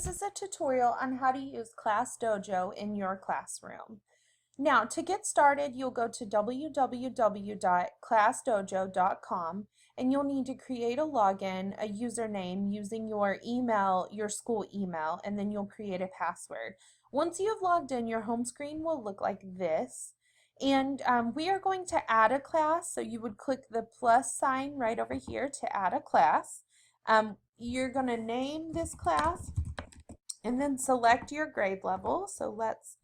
This is a tutorial on how to use Class Dojo in your classroom. Now, to get started, you'll go to www.classdojo.com and you'll need to create a login, a username using your email, your school email, and then you'll create a password. Once you've logged in, your home screen will look like this. And we are going to add a class, so you would click the plus sign right over here to add a class. You're going to name this class and then select your grade level. So let's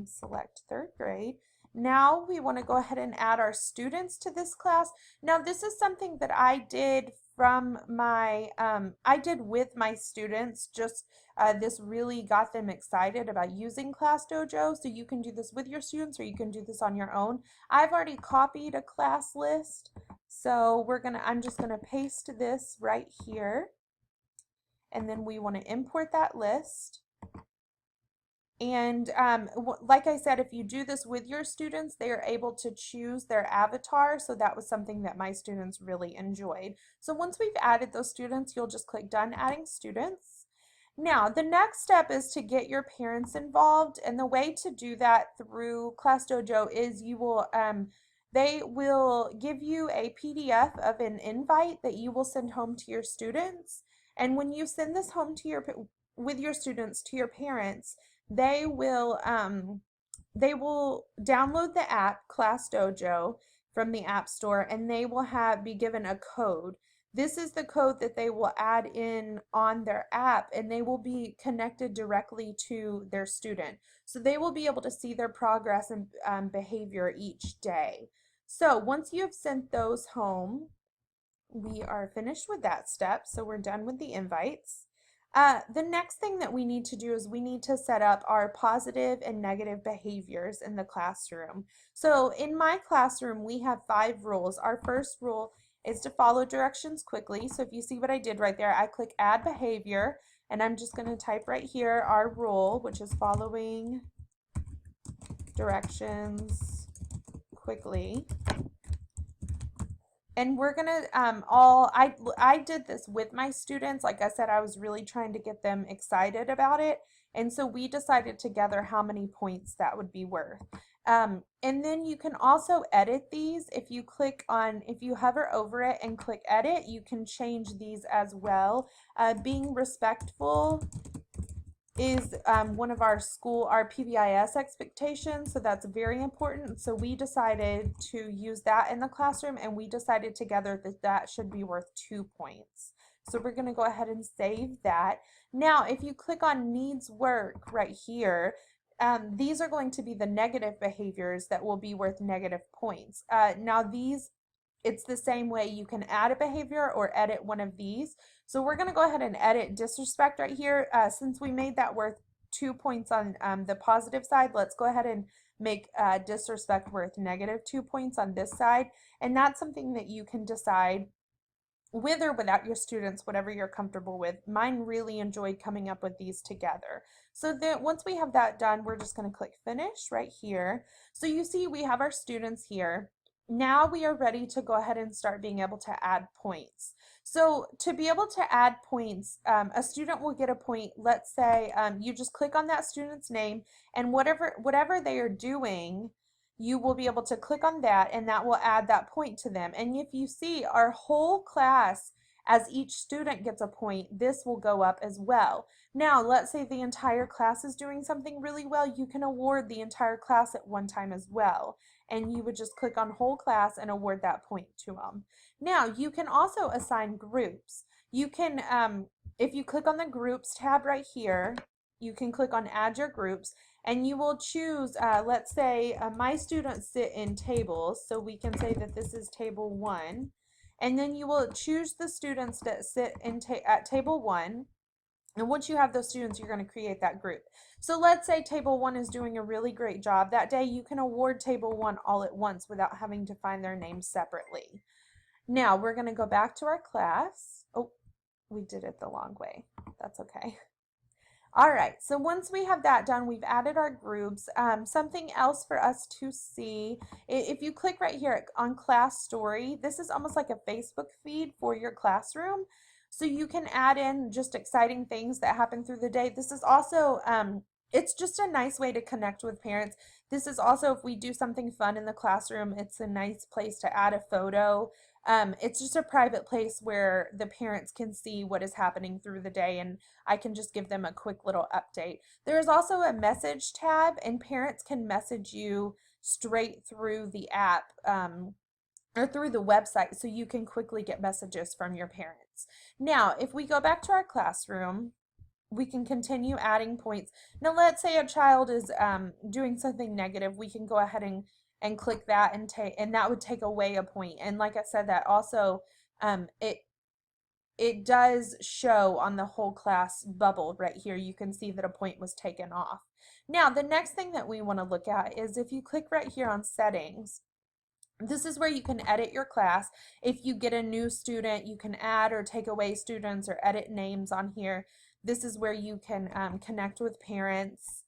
select third grade. Now we want to go ahead and add our students to this class. Now this is something that I did from my, I did with my students, just this really got them excited about using Class Dojo. So you can do this with your students or you can do this on your own. I've already copied a class list. So I'm just gonna paste this right here. And then we want to import that list. And like I said, if you do this with your students, they are able to choose their avatar. So that was something that my students really enjoyed. So once we've added those students, you'll just click Done Adding Students. Now, the next step is to get your parents involved. And the way to do that through Class Dojo is they will give you a PDF of an invite that you will send home to your students. And when you send this home to with your students to your parents, they will download the app Class Dojo from the App Store, and they will be given a code. This is the code that they will add in on their app, and they will be connected directly to their student. So they will be able to see their progress and behavior each day. So once you have sent those home, we are finished with that step, so we're done with the invites. The next thing that we need to do is we need to set up our positive and negative behaviors in the classroom. So in my classroom, we have 5 rules. Our first rule is to follow directions quickly. So if you see what I did right there, I click Add Behavior, and I'm just going to type right here our rule, which is following directions quickly. And we're gonna I did this with my students. Like I said, I was really trying to get them excited about it. And so we decided together how many points that would be worth. And then you can also edit these. If you hover over it and click edit, you can change these as well. Being respectful is one of our PBIS expectations, so that's very important. So we decided to use that in the classroom, and we decided together that that should be worth 2 points. So we're going to go ahead and save that. Now, if you click on needs work right here, these are going to be the negative behaviors that will be worth negative points. Now it's the same way. You can add a behavior or edit one of these. So we're going to go ahead and edit disrespect right here. Since we made that worth 2 points on the positive side, let's go ahead and make disrespect worth negative 2 points on this side. And that's something that you can decide with or without your students, whatever you're comfortable with. Mine really enjoyed coming up with these together. So then once we have that done, we're just going to click finish right here. So you see we have our students here. Now we are ready to go ahead and start being able to add points. So to be able to add points, a student will get a point. Let's say you just click on that student's name, and whatever they are doing, you will be able to click on that, and that will add that point to them. And if you see our whole class, as each student gets a point, this will go up as well. Now, let's say the entire class is doing something really well, you can award the entire class at one time as well. And you would just click on whole class and award that point to them. Now, you can also assign groups. You can, if you click on the groups tab right here, you can click on add your groups, and you will choose, let's say my students sit in tables, so we can say that this is table 1. And then you will choose the students that sit at table 1. And once you have those students, you're going to create that group. So let's say table 1 is doing a really great job that day. You can award table 1 all at once without having to find their names separately. Now we're going to go back to our class. Oh, we did it the long way. That's okay. All right, so once we have that done, we've added our groups. Something else for us to see, if you click right here on class story, this is almost like a Facebook feed for your classroom. So you can add in just exciting things that happen through the day. This is also, it's just a nice way to connect with parents. This is also, if we do something fun in the classroom, it's a nice place to add a photo. It's just a private place where the parents can see what is happening through the day, and I can just give them a quick little update. There is also a message tab, and parents can message you straight through the app, or through the website, so you can quickly get messages from your parents. Now, if we go back to our classroom, we can continue adding points. Now, let's say a child is doing something negative. We can go ahead and click that and that would take away a point. And like I said, that also it does show on the whole class bubble right here. You can see that a point was taken off. Now, the next thing that we want to look at is if you click right here on settings. This is where you can edit your class. If you get a new student, you can add or take away students or edit names on here. This is where you can connect with parents.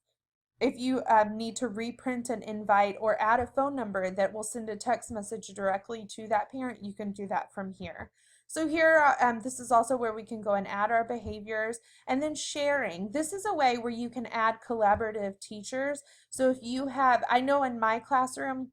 If you need to reprint an invite or add a phone number that will send a text message directly to that parent, you can do that from here. So here, this is also where we can go and add our behaviors. And then sharing. This is a way where you can add collaborative teachers. So if you have, I know in my classroom,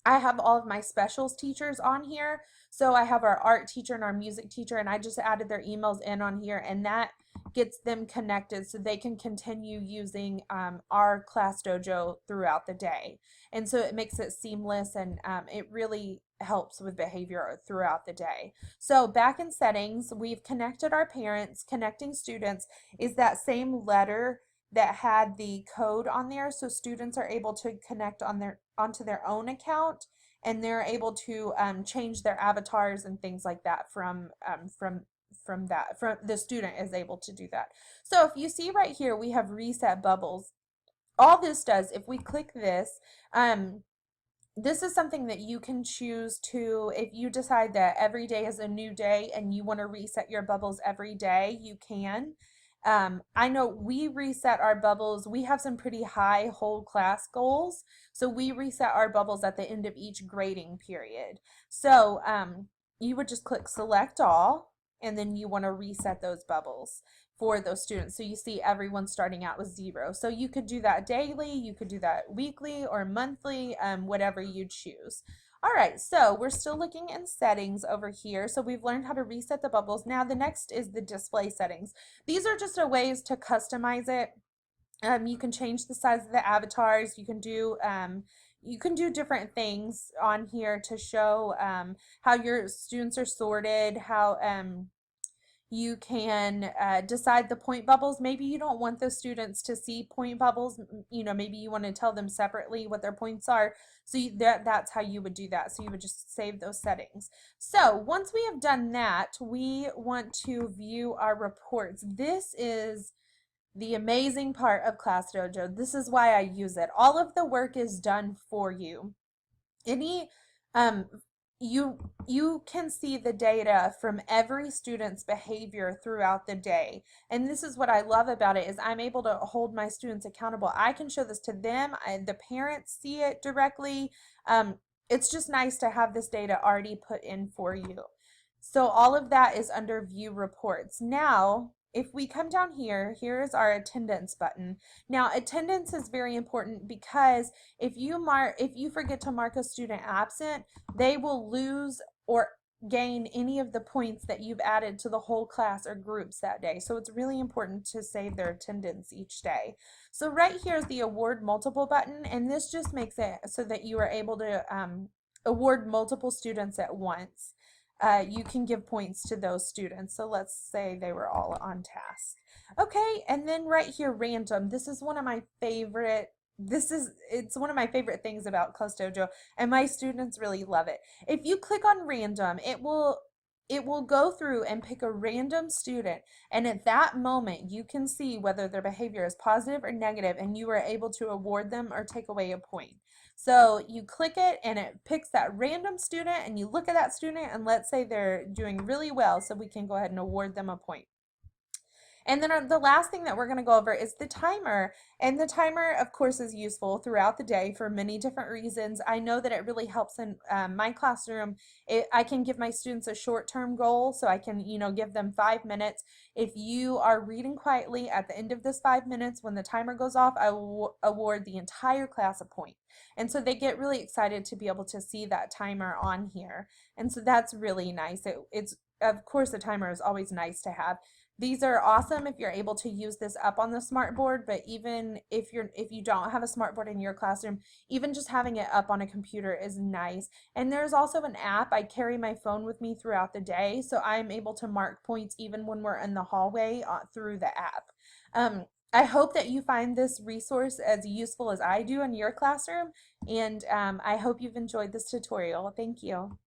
I have all of my specials teachers on here. So I have our art teacher and our music teacher, and I just added their emails in on here, and that gets them connected so they can continue using our class dojo throughout the day. And so it makes it seamless, and it really helps with behavior throughout the day. So back in settings, we've connected our parents. Connecting students is that same letter that had the code on there, so students are able to connect onto their own account, and they're able to change their avatars and things like that from the student is able to do that. So if you see right here, we have reset bubbles. All this does, if we click this, this is something that you can choose to, if you decide that every day is a new day and you want to reset your bubbles every day, you can. I know we reset our bubbles. We have some pretty high whole class goals. So we reset our bubbles at the end of each grading period. So you would just click select all, and then you want to reset those bubbles for those students. So you see everyone starting out with 0. So you could do that daily, you could do that weekly or monthly, whatever you choose. All right, so we're still looking in settings over here. So we've learned how to reset the bubbles. Now the next is the display settings. These are just a ways to customize it. You can change the size of the avatars. You can do different things on here to show how your students are sorted, how you can decide the point bubbles. Maybe you don't want the students to see point bubbles. You know, maybe you want to tell them separately what their points are. So that's how you would do that. So you would just save those settings. So once we have done that, we want to view our reports. This is the amazing part of Class Dojo. This is why I use it. All of the work is done for you. Um, you can see the data from every student's behavior throughout the day, and this is what I love about it, is I'm able to hold my students accountable. I can show this to them, the parents see it directly. It's just nice to have this data already put in for you. So all of that is under view reports. Now if we come down here, here is our attendance button. Now attendance is very important, because if you forget to mark a student absent, they will lose or gain any of the points that you've added to the whole class or groups that day. So it's really important to save their attendance each day. So right here is the award multiple button, and this just makes it so that you are able to award multiple students at once. You can give points to those students. So let's say they were all on task. Okay, and then right here, random. This is one of my favorite. It's one of my favorite things about Class Dojo, and my students really love it. If you click on random, it will go through and pick a random student, and at that moment you can see whether their behavior is positive or negative, and you are able to award them or take away a point. So you click it and it picks that random student, and you look at that student, and let's say they're doing really well, so we can go ahead and award them a point. And then the last thing that we're going to go over is the timer. And the timer, of course, is useful throughout the day for many different reasons. I know that it really helps in my classroom. I can give my students a short-term goal, so I can, give them 5 minutes. If you are reading quietly at the end of this 5 minutes, when the timer goes off, I will award the entire class a point. And so they get really excited to be able to see that timer on here. And so that's really nice. It's of course, the timer is always nice to have. These are awesome if you're able to use this up on the smart board, but even if you don't have a smart board in your classroom, even just having it up on a computer is nice. And there's also an app. I carry my phone with me throughout the day, so I'm able to mark points even when we're in the hallway through the app. I hope that you find this resource as useful as I do in your classroom, and I hope you've enjoyed this tutorial. Thank you.